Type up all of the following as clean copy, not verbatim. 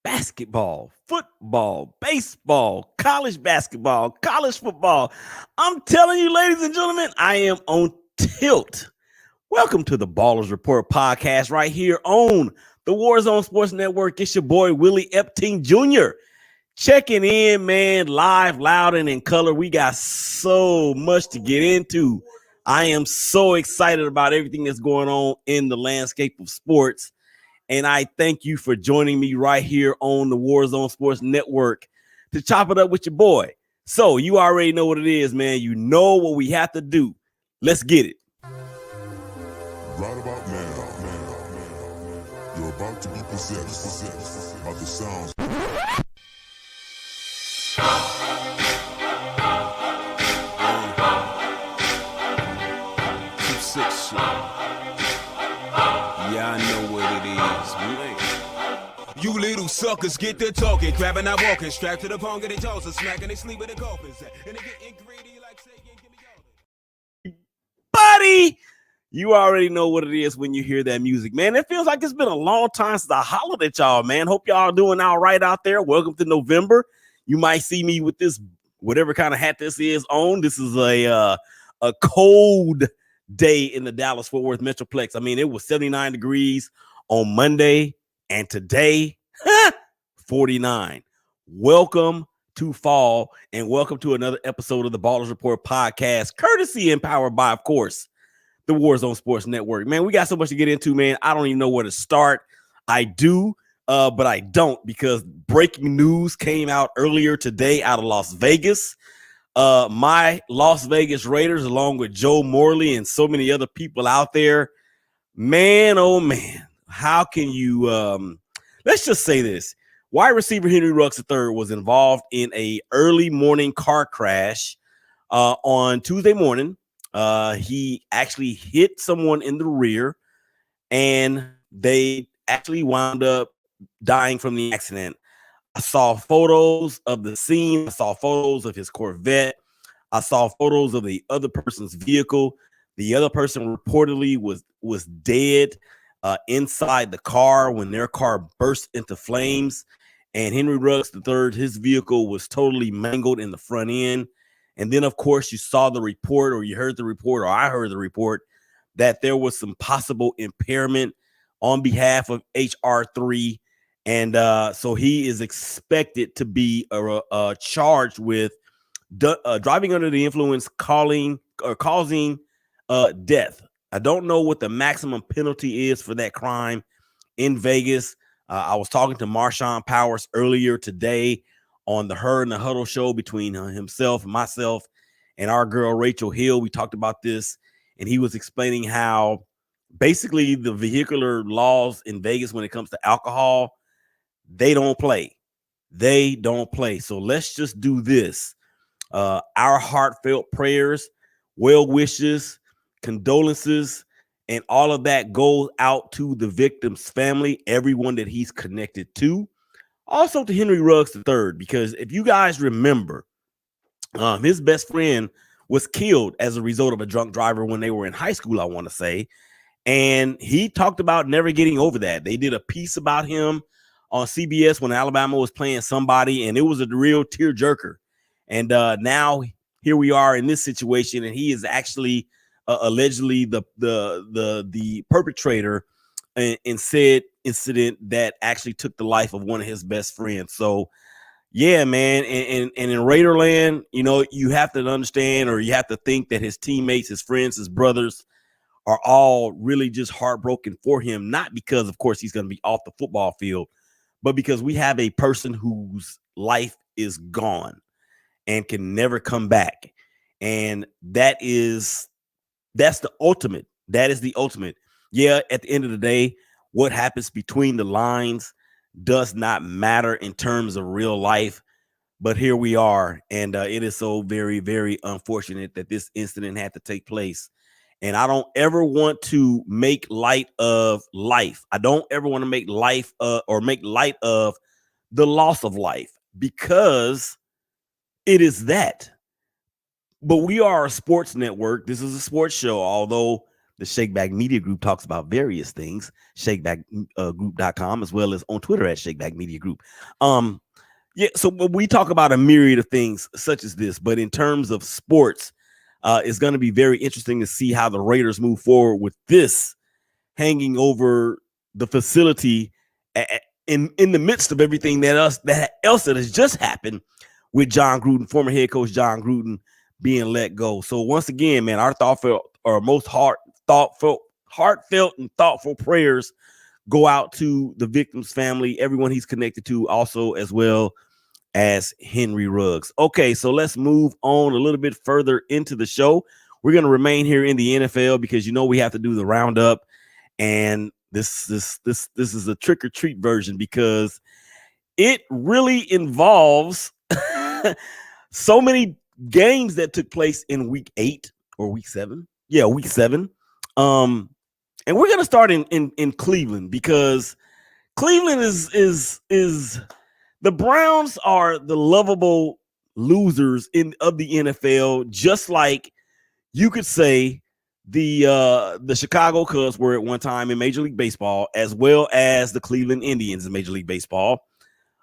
basketball, football, baseball, college basketball, college football. I'm telling you, ladies and gentlemen, I am on tilt. Welcome to the Ballers Report podcast right here on the Warzone Sports Network. It's your boy, Willie Epting Jr. Checking in, man, live, loud, and in color. We got so much to get into. I am so excited about everything that's going on in the landscape of sports. And I thank you for joining me right here on the Warzone Sports Network to chop it up with your boy. So you already know what it is, man. You know what we have to do. Let's get it. Right about now, you're about to be possessed by the sounds. 2-6 show. Yeah, I know what it is. You little suckers get to talking, grabbing and walking, strapped to the pong of their jaws and smacking they sleep with the coffins. And they getting greedy like saying, give me all. Buddy, you already know what it is when you hear that music, man. It feels like it's been a long time since I hollered at y'all, man. Hope y'all doing all right out there. Welcome to November. You might see me with this, whatever kind of hat this is on. This is a cold day in the Dallas-Fort Worth Metroplex. I mean, it was 79 degrees on Monday, and today, 49. Welcome to fall, and welcome to another episode of the Ballers Report podcast, courtesy and powered by, of course, the Warzone Sports Network. Man, we got so much to get into, man. I don't even know where to start. I do, but I don't, because breaking news came out earlier today out of Las Vegas. My Las Vegas Raiders, along with Joe Morley and so many other people out there, man, oh man, how can you, let's just say this. Wide receiver Henry Ruggs III was involved in a early morning car crash on Tuesday morning. He actually hit someone in the rear, and they actually wound up dying from the accident. I saw photos of the scene. I saw photos of his Corvette. I saw photos of the other person's vehicle. The other person reportedly was dead inside the car when their car burst into flames. And Henry Ruggs III, his vehicle was totally mangled in the front end. And then, of course, you saw the report, or you heard the report, or I heard the report, that there was some possible impairment on behalf of HR3. And so he is expected to be charged with driving under the influence, causing death. I don't know what the maximum penalty is for that crime in Vegas. I was talking to Marshawn Powers earlier today on the Her and the Huddle show between himself and myself and our girl Rachel Hill. We talked about this, and he was explaining how basically the vehicular laws in Vegas when it comes to alcohol, they don't play. They don't play. So let's just do this. Our heartfelt prayers, well wishes, condolences, and all of that goes out to the victim's family, everyone that he's connected to. Also to Henry Ruggs III, because if you guys remember, his best friend was killed as a result of a drunk driver when they were in high school, I want to say. And he talked about never getting over that. They did a piece about him on CBS when Alabama was playing somebody, and it was a real tearjerker. And now here we are in this situation, and he is actually allegedly the perpetrator in said incident that actually took the life of one of his best friends. So, yeah, man, and in Raiderland, you know, you have to understand, or you have to think that his teammates, his friends, his brothers are all really just heartbroken for him, not because, of course, he's going to be off the football field, but because we have a person whose life is gone and can never come back. And that's the ultimate. That is the ultimate. Yeah, at the end of the day, what happens between the lines does not matter in terms of real life. But here we are. And it is so very, very unfortunate that this incident had to take place. And I don't ever want to make light of life. I don't ever want to make life or make light of the loss of life, because it is that. But we are a sports network. This is a sports show, although The Shakeback Media Group talks about various things, shakebackgroup.com, as well as on Twitter at Shakeback Media Group. Yeah, so we talk about a myriad of things such as this, but in terms of sports, it's going to be very interesting to see how the Raiders move forward with this hanging over the facility in the midst of everything else that has just happened with John Gruden, former head coach John Gruden, being let go. So once again, man, our most heartfelt and thoughtful prayers go out to the victim's family, everyone he's connected to, also as well as Henry Ruggs. Okay, so let's move on a little bit further into the show. We're going to remain here in the NFL because we have to do the roundup, and this is a trick or treat version because it really involves so many games that took place in week 8 or week 7. Yeah, week 7. And we're going to start in Cleveland because Cleveland is the Browns are the lovable losers of the NFL, just like you could say the Chicago Cubs were at one time in Major League Baseball, as well as the Cleveland Indians in Major League Baseball.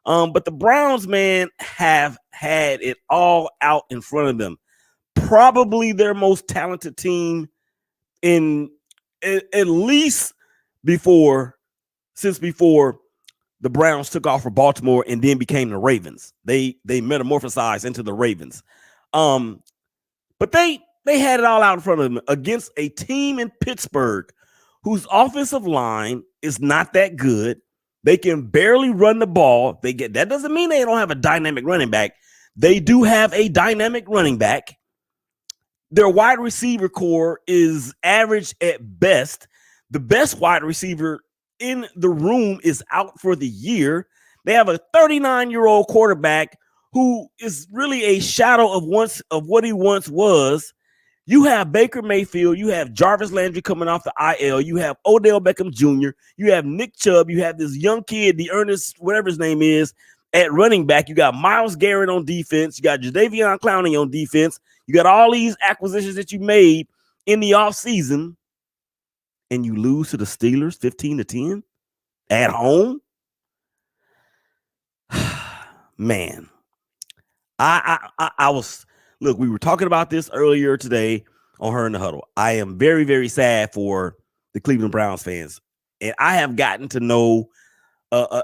But the Browns, man, have had it all out in front of them. Probably their most talented team at least since before the Browns took off for Baltimore and then became the Ravens. They metamorphosized into the Ravens. But they had it all out in front of them against a team in Pittsburgh whose offensive line is not that good. They can barely run the ball. That doesn't mean they don't have a dynamic running back. They do have a dynamic running back. Their wide receiver core is average at best. The best wide receiver in the room is out for the year. They have a 39-year-old quarterback who is really a shadow of what he once was. You have Baker Mayfield, you have Jarvis Landry coming off the IL, you have Odell Beckham Jr., you have Nick Chubb, you have this young kid, the Ernest, whatever his name is, at running back. You got Myles Garrett on defense, you got Jadeveon Clowney on defense, you got all these acquisitions that you made in the offseason, and you lose to the Steelers 15-10 at home. Man, I was, look, we were talking about this earlier today on Her in the Huddle. I am very, very sad for the Cleveland Browns fans, and I have gotten to know a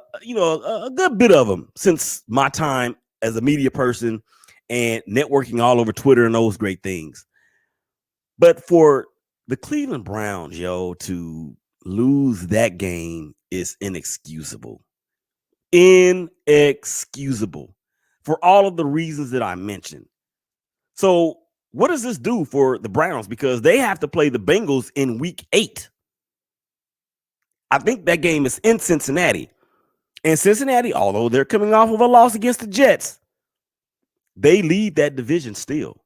good bit of them since my time as a media person and networking all over Twitter and those great things. But for the Cleveland Browns, to lose that game is inexcusable. Inexcusable for all of the reasons that I mentioned. So what does this do for the Browns? Because they have to play the Bengals in week 8. I think that game is in Cincinnati. And Cincinnati, although they're coming off of a loss against the Jets, they lead that division still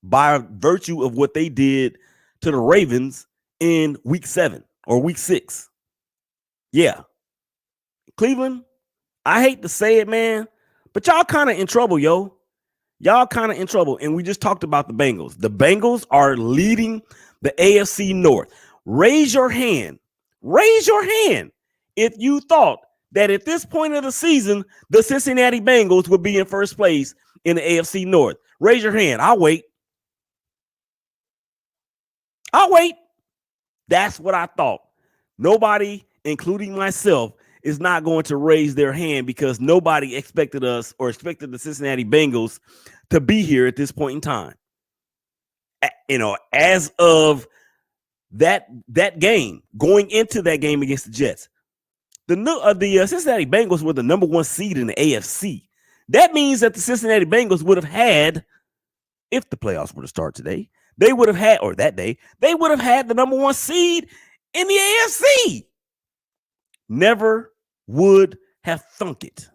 by virtue of what they did to the Ravens in week 7 or week 6. Yeah. Cleveland, I hate to say it, man, but y'all kind of in trouble, yo. Y'all kind of in trouble. And we just talked about the Bengals. The Bengals are leading the AFC North. Raise your hand. Raise your hand if you thought that at this point of the season, the Cincinnati Bengals would be in first place in the AFC North. Raise your hand. I'll wait. I'll wait. That's what I thought. Nobody, including myself, is not going to raise their hand because nobody expected us or expected the Cincinnati Bengals to be here at this point in time. As of that game, going into that game against the Jets, the Cincinnati Bengals were the number 1 seed in the AFC. That means that the Cincinnati Bengals would have had, if the playoffs were to start today, they would have had, or that day, they would have had the number 1 seed in the AFC. Never would have thunk it.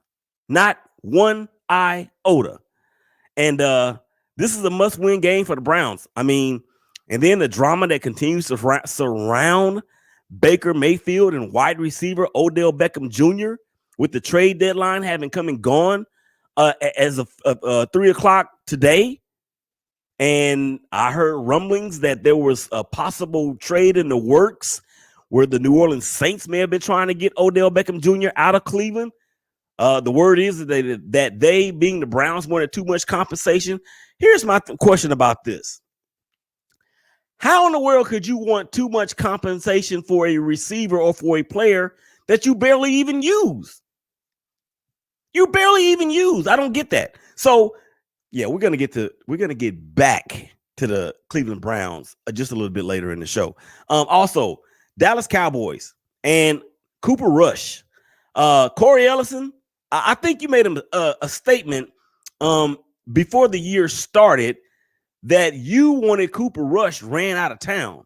Not one iota. And this is a must-win game for the Browns. I mean, and then the drama that continues to surround Baker Mayfield and wide receiver Odell Beckham Jr. with the trade deadline having come and gone as of 3 o'clock today. And I heard rumblings that there was a possible trade in the works where the New Orleans Saints may have been trying to get Odell Beckham Jr. out of Cleveland. The word is that they, being the Browns, wanted too much compensation. Here's my question about this. How in the world could you want too much compensation for a receiver or for a player that you barely even use? You barely even use. I don't get that. So, yeah, we're gonna get back to the Cleveland Browns just a little bit later in the show. Also, Dallas Cowboys and Cooper Rush, Corey Ellison. I think you made a statement before the year started that you wanted Cooper Rush ran out of town,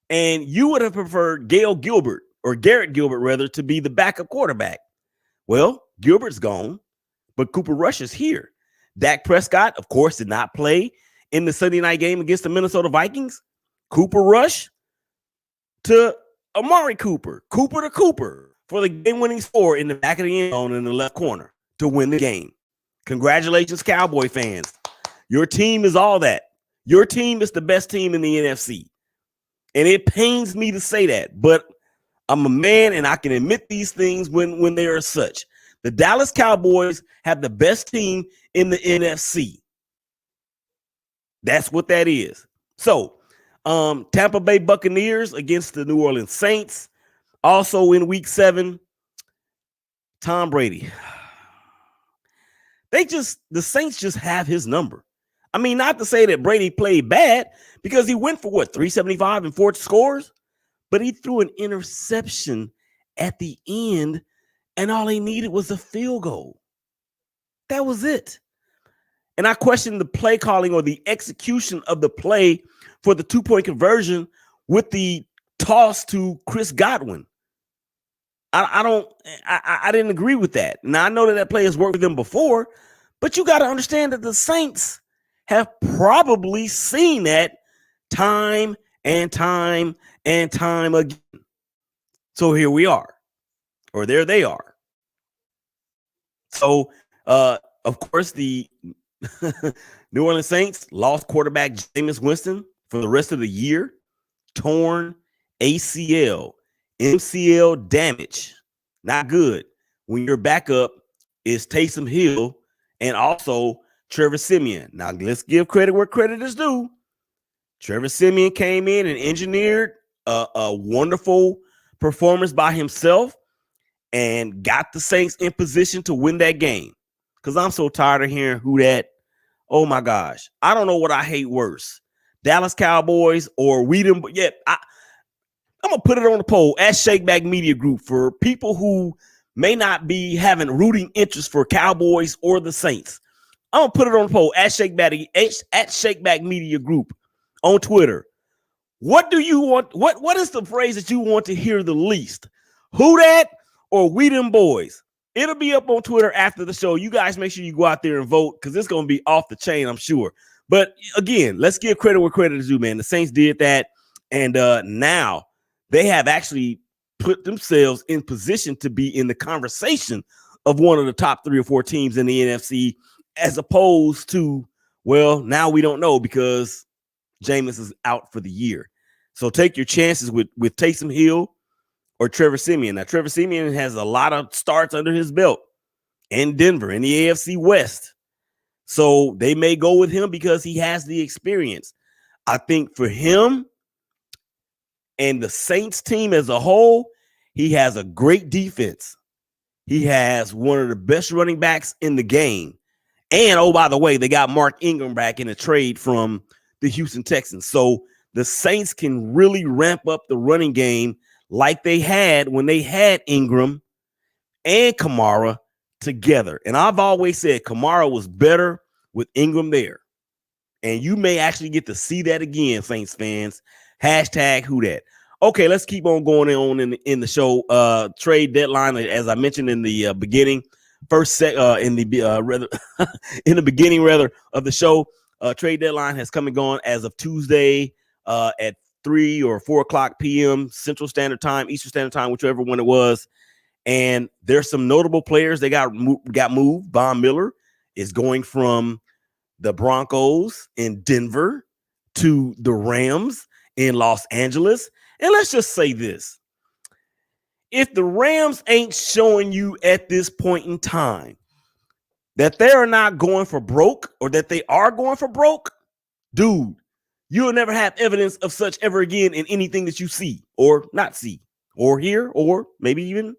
and you would have preferred Garrett Gilbert rather to be the backup quarterback. Well, Gilbert's gone, but Cooper Rush is here. Dak Prescott, of course, did not play in the Sunday night game against the Minnesota Vikings. Cooper Rush to Amari Cooper to Cooper for the game-winning score in the back of the end zone in the left corner to win the game. Congratulations, Cowboy fans. Your team is all that. Your team is the best team in the NFC. And it pains me to say that, but I'm a man and I can admit these things when they are such. The Dallas Cowboys have the best team in the NFC. That's what that is. So, Tampa Bay Buccaneers against the New Orleans Saints. Also in week 7, Tom Brady. The Saints just have his number. I mean, not to say that Brady played bad because he went for 375 and 4 scores, but he threw an interception at the end and all he needed was a field goal. That was it. And I question the play calling or the execution of the play for the 2-point conversion with the toss to Chris Godwin. I didn't agree with that. Now, I know that play has worked with them before, but you got to understand that the Saints have probably seen that time and time and time again. So here we are, or there they are. So, of course, the New Orleans Saints lost quarterback Jameis Winston for the rest of the year. Torn ACL, MCL damage. Not good when your backup is Taysom Hill and also Trevor Siemian. Now, let's give credit where credit is due. Trevor Siemian came in and engineered a wonderful performance by himself and got the Saints in position to win that game. Because I'm so tired of hearing who that. Oh, my gosh. I don't know what I hate worse. Dallas Cowboys or Whedon. Yeah, I'm going to put it on the poll at Shakeback Media Group for people who may not be having rooting interest for Cowboys or the Saints. I'm going to put it on the poll at Shakeback Media Group on Twitter. What do you want? What is the phrase that you want to hear the least? Who that or We Them Boys? It'll be up on Twitter after the show. You guys make sure you go out there and vote because it's going to be off the chain, I'm sure. But again, let's give credit where credit is due, man. The Saints did that, and now they have actually put themselves in position to be in the conversation of one of the top 3 or 4 teams in the NFC, as opposed to, well, now we don't know because Jameis is out for the year. So take your chances with Taysom Hill or Trevor Siemian. Now, Trevor Siemian has a lot of starts under his belt in Denver, in the AFC West. So they may go with him because he has the experience. I think for him and the Saints team as a whole, he has a great defense. He has one of the best running backs in the game. And, oh, by the way, they got Mark Ingram back in a trade from the Houston Texans. So the Saints can really ramp up the running game like they had when they had Ingram and Kamara together. And I've always said Kamara was better with Ingram there. And you may actually get to see that again, Saints fans. Hashtag who that. Okay, let's keep on going on in the show. Trade deadline, as I mentioned in the beginning, in the beginning of the show. Trade deadline has come and gone as of Tuesday at 3 or 4 o'clock p.m. Central Standard Time, Eastern Standard Time, whichever one it was. And there's some notable players. They got moved. Von Miller is going from the Broncos in Denver to the Rams in Los Angeles. And let's just say this. If the Rams ain't showing you at this point in time that they are not going for broke or that they are going for broke, dude, you'll never have evidence of such ever again in anything that you see or not see or hear or maybe even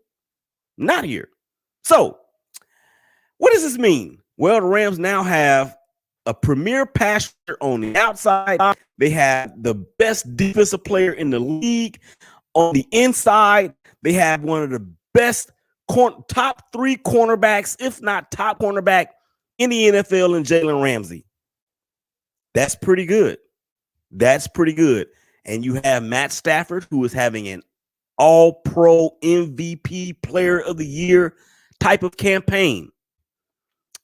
not hear. So what does this mean? Well, the Rams now have a premier pass rusher on the outside. They have the best defensive player in the league on the inside. They have one of the best top 3 cornerbacks, if not top cornerback in the NFL in Jalen Ramsey. That's pretty good. That's pretty good. And you have Matt Stafford, who is having an all-pro MVP player of the year type of campaign.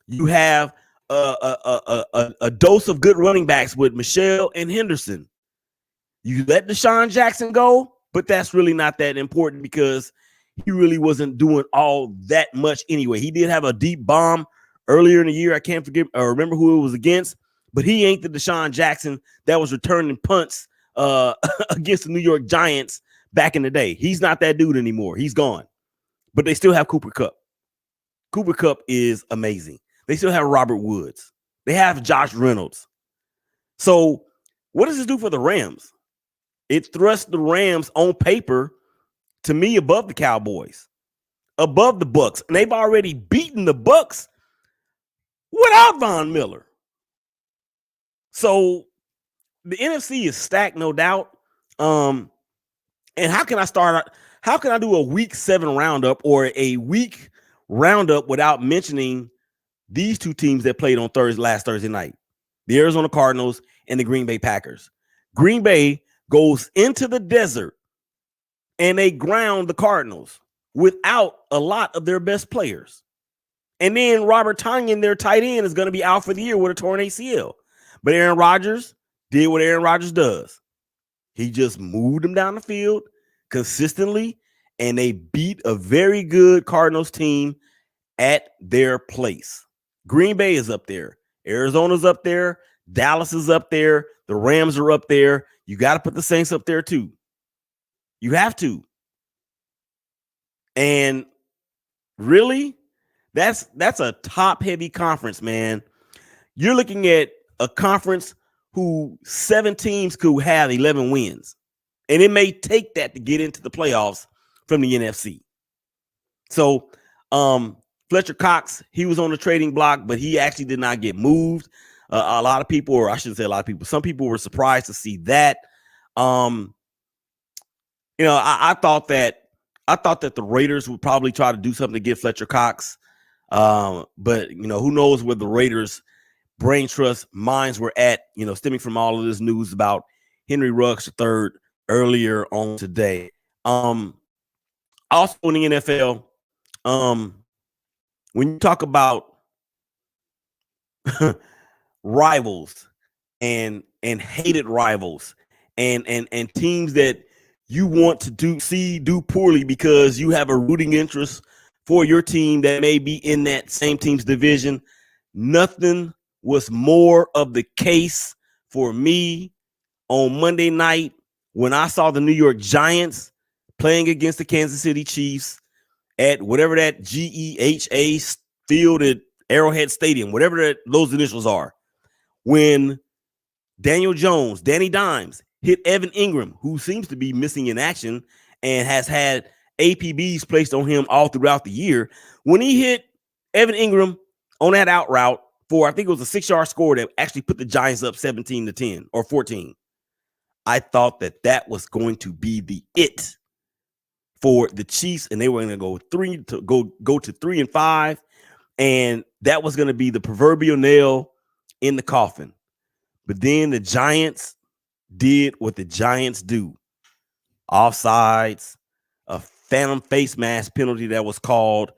You have a dose of good running backs with Michelle and Henderson. You let Deshaun Jackson go, but that's really not that important because he really wasn't doing all that much anyway. He did have a deep bomb earlier in the year. I can't forget or remember who it was against, but he ain't the Deshaun Jackson that was returning punts against the New York Giants back in the day. He's not that dude anymore. He's gone. But they still have Cooper Kupp. Cooper Kupp is amazing. They still have Robert Woods. They have Josh Reynolds. So what does this do for the Rams? It thrusts the Rams on paper to me above the Cowboys, above the Bucks. And they've already beaten the Bucks without Von Miller. So the NFC is stacked, no doubt. And how can I do a week 7 roundup or a week roundup without mentioning these two teams that played on last Thursday night? The Arizona Cardinals and the Green Bay Packers. Green Bay goes into the desert and they ground the Cardinals without a lot of their best players. And then Robert Tonyan, their tight end, is going to be out for the year with a torn ACL. But Aaron Rodgers did what Aaron Rodgers does. He just moved them down the field consistently, and they beat a very good Cardinals team at their place. Green Bay is up there. Arizona's up there. Dallas is up there. The Rams are up there. You got to put the Saints up there too. You have to. And really, that's a top-heavy conference, man. You're looking at a conference who 7 teams could have 11 wins. And it may take that to get into the playoffs from the NFC. So Fletcher Cox, he was on the trading block, but he actually did not get moved. A lot of people, or I shouldn't say a lot of people, some people were surprised to see that. I thought that the Raiders would probably try to do something to get Fletcher Cox. But who knows where the Raiders' brain trust minds were at, stemming from all of this news about Henry Ruggs III earlier on today. Also in the NFL, when you talk about rivals and hated rivals and teams that you want to do poorly because you have a rooting interest for your team that may be in that same team's division, nothing was more of the case for me on Monday night when I saw the New York Giants playing against the Kansas City Chiefs at whatever that GEHA field at Arrowhead Stadium, whatever those initials are, when Daniel Jones, Danny Dimes, hit Evan Ingram, who seems to be missing in action and has had APBs placed on him all throughout the year. When he hit Evan Ingram on that out route for, I think it was a 6-yard score that actually put the Giants up 17-10 or 14. I thought that was going to be the it for the Chiefs, and they were going to go to 3-5, and that was going to be the proverbial nail in the coffin. But then the Giants did what the Giants do. Offsides, a phantom face mask penalty that was called,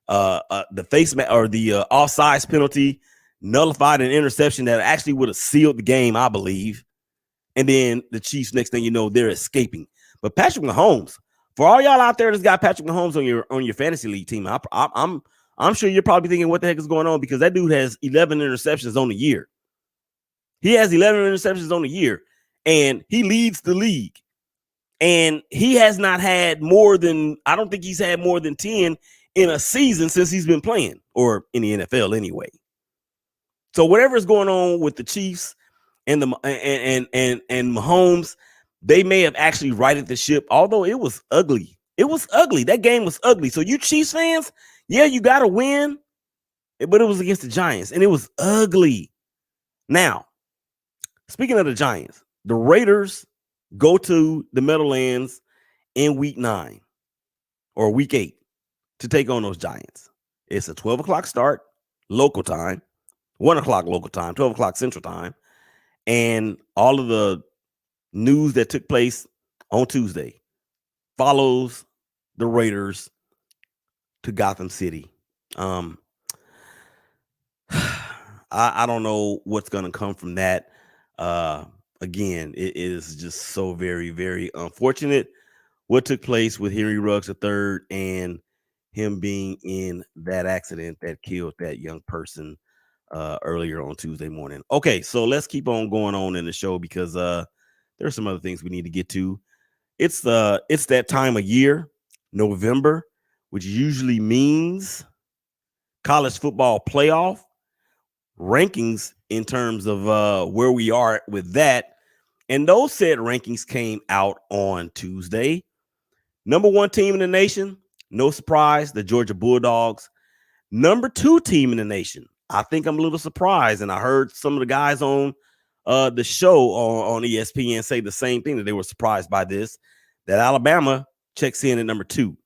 the face mask or the offsides penalty nullified an interception that actually would have sealed the game, I believe. And then the Chiefs, next thing you know, they're escaping. But Patrick Mahomes, for all y'all out there that's got Patrick Mahomes on your fantasy league team, I'm sure you're probably thinking what the heck is going on, because that dude has 11 interceptions on the year. He has 11 interceptions on the year, and he leads the league. And he has not had more than, I don't think he's had more than 10 in a season since he's been playing, or in the NFL anyway. So whatever is going on with the Chiefs and the and Mahomes, they may have actually righted the ship, although it was ugly. It was ugly. That game was ugly. So you Chiefs fans, yeah, you got to win, but it was against the Giants, and it was ugly. Now, speaking of the Giants, the Raiders go to the Meadowlands in week 9 or week 8 to take on those Giants. It's a 12 o'clock start, local time, 1 o'clock local time, 12 o'clock central time. And all of the news that took place on Tuesday follows the Raiders to Gotham City. I don't know what's going to come from that. Again, it is just so very, very unfortunate what took place with Henry Ruggs III and him being in that accident that killed that young person earlier on Tuesday morning. Okay, so let's keep on going on in the show because there are some other things we need to get to. It's that time of year, November, which usually means college football playoff rankings in terms of where we are with that. And those said rankings came out on Tuesday. Number 1 team in the nation, no surprise, the Georgia Bulldogs. Number 2 team in the nation, I think I'm a little surprised. And I heard some of the guys on the show on ESPN say the same thing, that they were surprised by this, that Alabama checks in at number 2.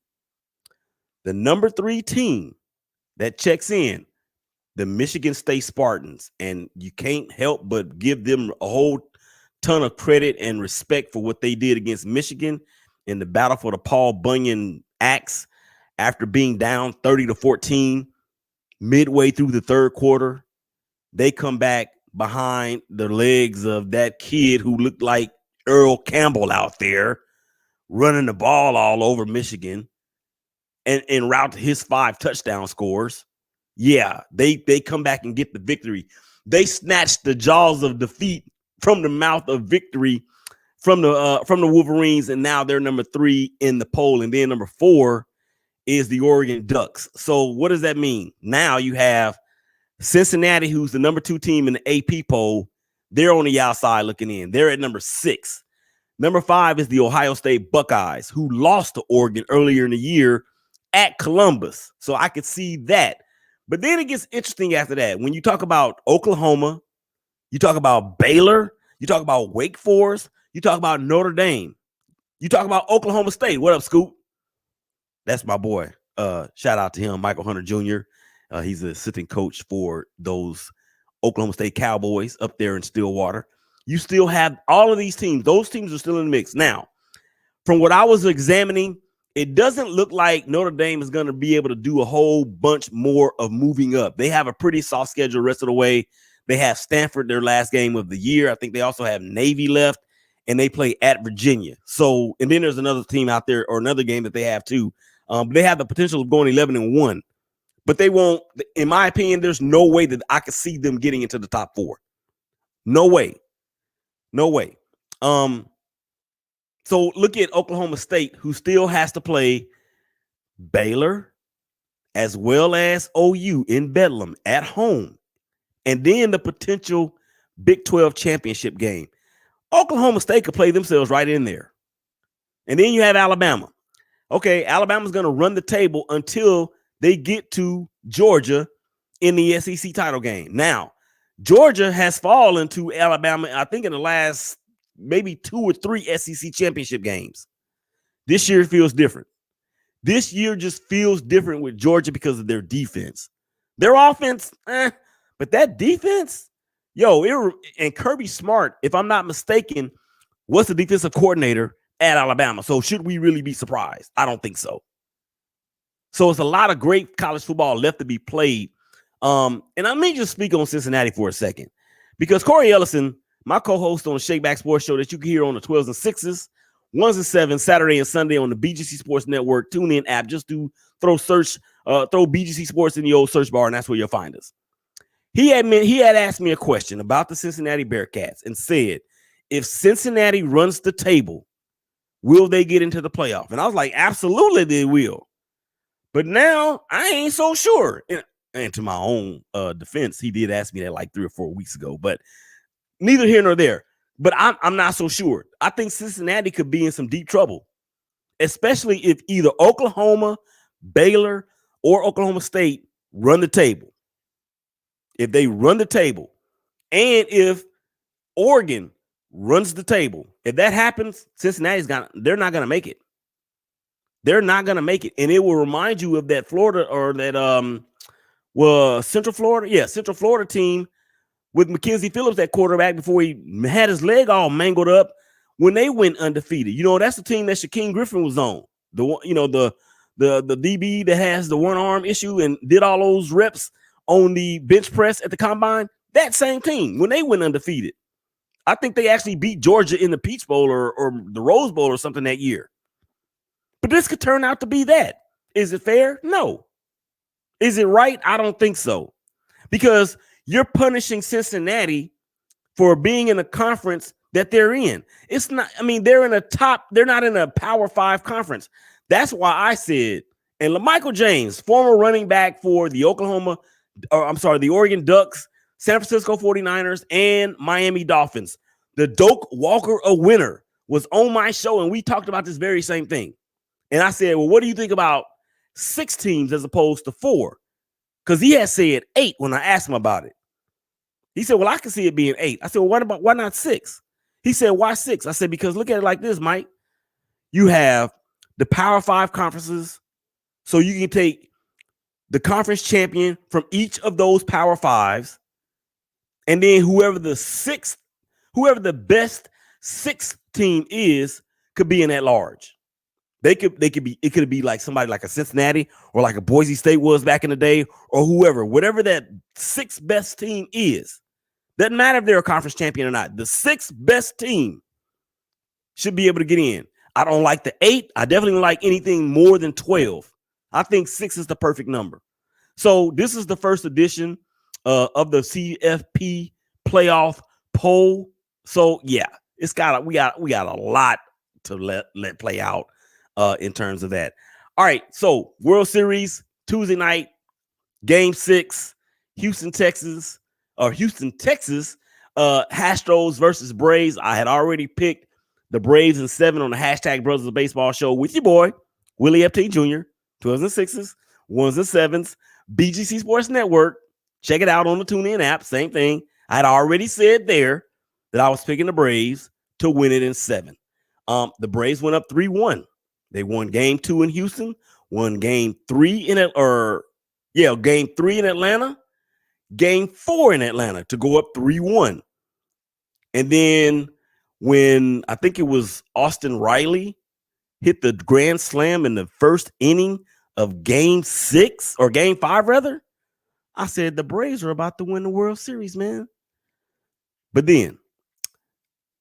The number 3 team that checks in, the Michigan State Spartans, and you can't help but give them a whole ton of credit and respect for what they did against Michigan in the battle for the Paul Bunyan axe after being down 30-14 midway through the third quarter. They come back behind the legs of that kid who looked like Earl Campbell out there running the ball all over Michigan and en route to his 5 touchdown scores. Yeah, they come back and get the victory. They snatched the jaws of defeat from the mouth of victory from the Wolverines, and now they're number 3 in the poll, and then number 4 is the Oregon Ducks. So what does that mean? Now you have Cincinnati, who's the number 2 team in the AP poll. They're on the outside looking in. They're at number 6. Number 5 is the Ohio State Buckeyes, who lost to Oregon earlier in the year at Columbus. So I could see that. But then it gets interesting after that. When you talk about Oklahoma, you talk about Baylor, you talk about Wake Forest, you talk about Notre Dame, you talk about Oklahoma State. What up, Scoop? That's my boy. Shout out to him, Michael Hunter Jr. He's the assistant coach for those Oklahoma State Cowboys up there in Stillwater. You still have all of these teams. Those teams are still in the mix. Now, from what I was examining, it doesn't look like Notre Dame is going to be able to do a whole bunch more of moving up. They have a pretty soft schedule the rest of the way. They have Stanford, their last game of the year. I think they also have Navy left, and they play at Virginia. So, and then there's another team out there, or another game that they have too. They have the potential of going 11-1, but they won't. In my opinion, there's no way that I could see them getting into the top 4. No way. No way. So look at Oklahoma State, who still has to play Baylor as well as OU in Bedlam at home, and then the potential Big 12 championship game. Oklahoma State could play themselves right in there. And then you have Alabama. Okay, Alabama's going to run the table until they get to Georgia in the SEC title game. Now, Georgia has fallen to Alabama, I think, in the last maybe 2 or 3 SEC championship games. This year feels different. This year just feels different with Georgia because of their defense. Their offense, but that defense, and Kirby Smart, if I'm not mistaken, was the defensive coordinator at Alabama. So should we really be surprised? I don't think so. So it's a lot of great college football left to be played. And I may just speak on Cincinnati for a second, because Corey Ellison, my co-host on the Shake Back Sports Show that you can hear on the 12s and 6s, 1s and 7s, Saturday and Sunday on the BGC Sports Network TuneIn app. Just throw BGC Sports in the old search bar, and that's where you'll find us. He had asked me a question about the Cincinnati Bearcats and said, if Cincinnati runs the table, will they get into the playoff? And I was like, absolutely they will. But now I ain't so sure. And to my own defense, he did ask me that like 3 or 4 weeks ago, but neither here nor there. But I'm not so sure. I think Cincinnati could be in some deep trouble, especially if either Oklahoma, Baylor, or Oklahoma State run the table. If they run the table, and if Oregon runs the table, if that happens, they're not going to make it. They're not going to make it. And it will remind you of that Florida or that Central Florida team with Mackenzie Phillips at quarterback before he had his leg all mangled up when they went undefeated. You know, that's the team that Shaquem Griffin was on. The DB that has the one arm issue and did all those reps on the bench press at the combine. That same team, when they went undefeated. I think they actually beat Georgia in the Peach Bowl or the Rose Bowl or something that year. But this could turn out to be that. Is it fair? No. Is it right? I don't think so. Because you're punishing Cincinnati for being in a conference that they're in. It's not, I mean, they're not in a Power 5 conference. That's why I said, and LaMichael James, former running back for the Oregon Ducks, San Francisco 49ers, and Miami Dolphins. The Doak Walker, a winner, was on my show, and we talked about this very same thing. And I said, well, what do you think about 6 teams as opposed to 4? Because he had said 8 when I asked him about it. He said, well, I can see it being 8. I said, well, why not 6? He said, why 6? I said, because look at it like this, Mike. You have the Power 5 conferences, so you can take the conference champion from each of those Power 5s, and then whoever the best 6th team is could be in at large. It could be like somebody like a Cincinnati or like a Boise State was back in the day, or whatever that 6th best team is. Doesn't matter if they're a conference champion or not. The 6th best team should be able to get in. I don't like the 8. I definitely don't like anything more than 12. I think 6 is the perfect number. So this is the first edition of the CFP playoff poll. So yeah, we got a lot to let play out in terms of that. All right, so World Series Tuesday night, Game 6, Houston, Texas. Astros versus Braves. I had already picked the Braves in 7 on the hashtag Brothers of Baseball show with your boy Willie Epting Jr. 12s and 6s, 1s and 7s. BGC Sports Network. Check it out on the TuneIn app. Same thing. I had already said there that I was picking the Braves to win it in 7. The Braves went up 3-1. They won Game 2 in Houston, won Game 3 in Game 3 in Atlanta, Game 4 in Atlanta to go up 3-1. And then when I think it was Austin Riley hit the grand slam in the first inning of Game 6 or Game 5 rather, I said the Braves are about to win the World Series, man. But then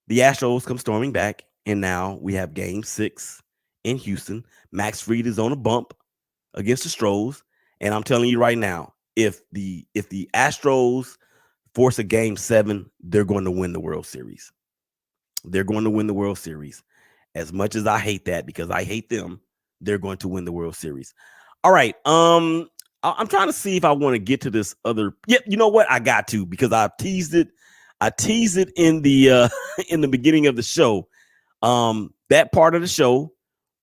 the Astros come storming back, and now we have Game 6 in Houston. Max Fried is on a bump against the Astros, and I'm telling you right now, if the Astros force a Game 7, they're going to win the World Series. They're going to win the World Series. As much as I hate that, because I hate them, they're going to win the World Series. All right. I'm trying to see if I want to get to this other. Yep. You know what? I got to, because I teased it in the in the beginning of the show. That part of the show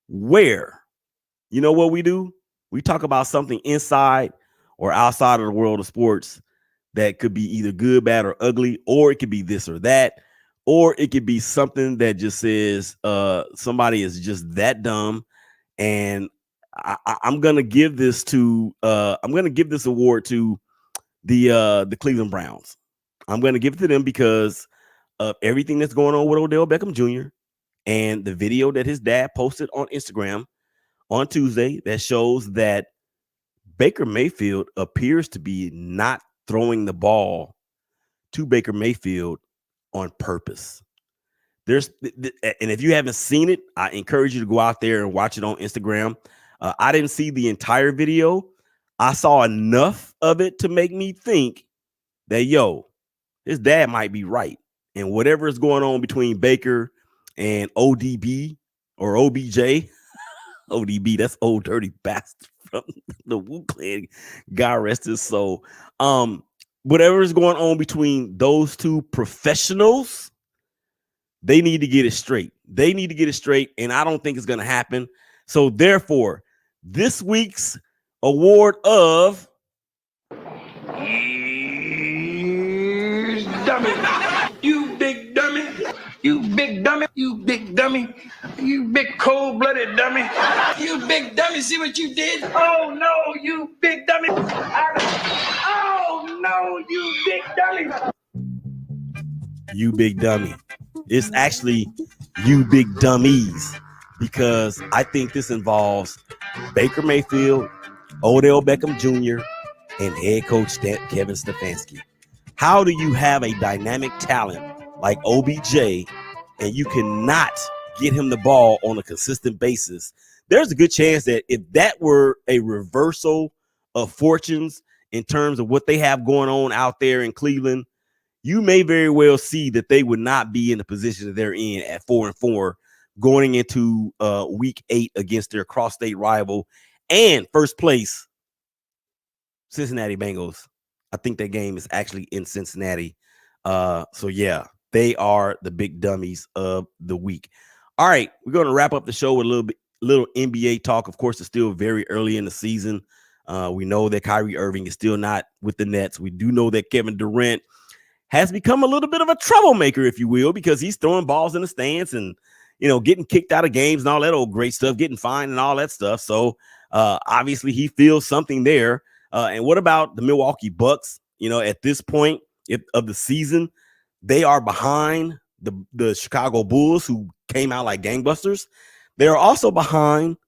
where, you know what we do? We talk about something inside or outside of the world of sports that could be either good, bad, or ugly, or it could be this or that, or it could be something that just says somebody is just that dumb. And I'm gonna give this award to the Cleveland Browns. I'm gonna give it to them because of everything that's going on with Odell Beckham Jr. and the video that his dad posted on Instagram on Tuesday that shows that Baker Mayfield appears to be not throwing the ball to Baker Mayfield on purpose. And if you haven't seen it, I encourage you to go out there and watch it on Instagram. I didn't see the entire video. I saw enough of it to make me think that, yo, his dad might be right. And whatever is going on between Baker and ODB or OBJ, ODB, that's old dirty bastard from the Wu Clan. God rest his soul. Whatever is going on between those two professionals, they need to get it straight. They need to get it straight, and I don't think it's going to happen. So therefore, this week's award of dummy. You big dummy. You big dummy. You big dummy. You big cold-blooded dummy. You big dummy. See what you did? Oh, no, you big dummy. Oh, no, you big dummy. You big dummy. It's actually you big dummies, because I think this involves Baker Mayfield, Odell Beckham Jr., and head coach Kevin Stefanski. How do you have a dynamic talent like OBJ and you cannot get him the ball on a consistent basis? There's a good chance that if that were a reversal of fortunes in terms of what they have going on out there in Cleveland, you may very well see that they would not be in the position that they're in at 4-4 going into week 8 against their cross-state rival and first place Cincinnati Bengals. I think that game is actually in Cincinnati. So yeah, they are the big dummies of the week. All right, we're going to wrap up the show with a little NBA talk. Of course, it's still very early in the season. We know that Kyrie Irving is still not with the Nets. We do know that Kevin Durant has become a little bit of a troublemaker, if you will, because he's throwing balls in the stands and, getting kicked out of games and all that old great stuff, getting fined and all that stuff. So obviously he feels something there. And what about the Milwaukee Bucks? At this point of the season, they are behind the Chicago Bulls, who came out like gangbusters. They're also behind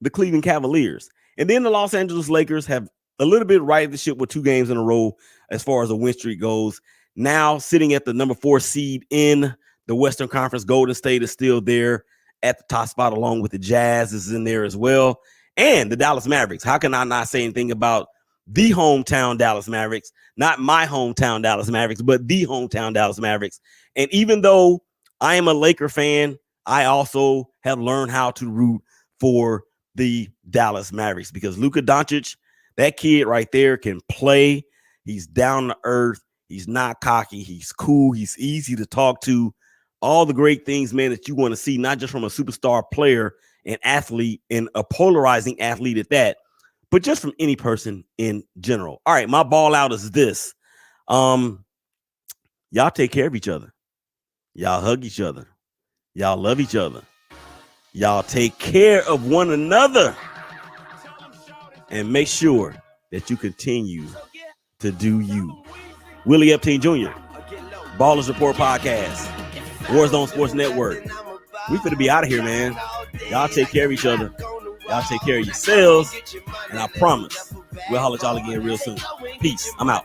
the Cleveland Cavaliers. And then the Los Angeles Lakers have a little bit righted the ship with 2 games in a row as far as the win streak goes. Now sitting at the number 4 seed in the Western Conference, Golden State is still there at the top spot, along with the Jazz is in there as well. And the Dallas Mavericks. How can I not say anything about the hometown Dallas Mavericks? Not my hometown Dallas Mavericks, but the hometown Dallas Mavericks. And even though I am a Laker fan, I also have learned how to root for the Dallas Mavericks, because Luka Doncic, that kid right there, can play. He's down to earth. He's not cocky. He's cool. He's easy to talk to. All the great things, man, that you want to see, not just from a superstar player and athlete, and a polarizing athlete at that, but just from any person in general. All right, my ball out is this. Y'all take care of each other. Y'all hug each other. Y'all love each other. Y'all take care of one another. And make sure that you continue to do you. Willie Epting Jr., Ballers Report Podcast, Warzone Sports Network. We finna be out of here, man. Y'all take care of each other. Y'all take care of yourselves. And I promise we'll holler at y'all again real soon. Peace. I'm out.